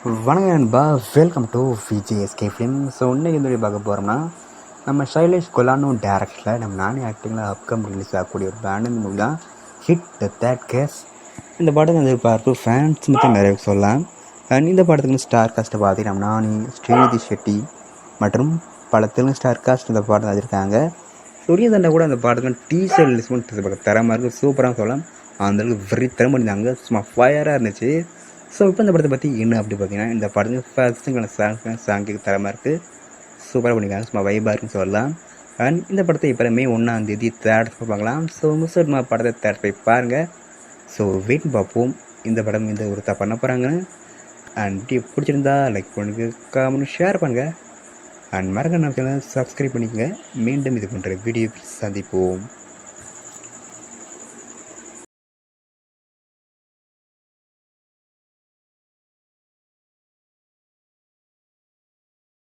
வணக்கம் நண்பா, welcome to VJSK film. So இன்றைக்கி இந்த பார்க்க போகிறோம்னா, நம்ம சைலேஷ் கொலானோ டேரக்டரில் நம்ம நானே ஆக்டிங்கில் அப்கமிங் ரிலீஸ் ஆகக்கூடிய ஒரு பேண்ட் இந்த மூவி தான் ஹிட் த தேட் கேஸ். இந்த படத்தை எதிர்பார்ப்பு ஃபேன்ஸ் மட்டும் நிறைய சொல்லலாம். அண்ட் இந்த படத்துக்கு ஸ்டார் காஸ்ட்டை பார்த்து நம்ம நானி, ஸ்ரீநிதி ஷெட்டி மற்றும் பல தெலுங்கு ஸ்டார் காஸ்ட் இந்த படத்தை வச்சுருக்காங்க. சூரிய தண்டை கூட அந்த படத்துக்கு டீசர் ரிலீஸ் பண்ணி தரமாக இருக்குது, சூப்பராக சொல்லலாம். அந்தளவுக்கு வெறி தரம் பண்ணியிருந்தாங்க, சும்மா ஃபயராக இருந்துச்சு. ஸோ இப்போ இந்த படத்தை பற்றி என்ன அப்படி பார்த்தீங்கன்னா, இந்த படத்துக்கு ஃபர்ஸ்ட்டுக்கான சாங்க்கு தரமாக இருக்குது, சூப்பராக பண்ணியிருக்காங்க, சும்மா வைபாக இருக்குன்னு சொல்லலாம். அண்ட் இந்த படத்தை இப்போ மே 1 தேட்டர் பார்க்கலாம். ஸோ நம்ம படத்தை தேட்டர் போய் பாருங்கள். ஸோ வெயிட் பார்ப்போம் இந்த படம் இந்த ஒரு பண்ண போகிறாங்கன்னு. அண்ட் பிடிச்சிருந்தா லைக் பண்ணுங்க, கமெண்ட் ஷேர் பண்ணுங்கள். அண்ட் மறக்க நம்ம சேனல் சப்ஸ்கிரைப் பண்ணிக்கோங்க. மீண்டும் இது பண்ணுற வீடியோ சந்திப்போம்.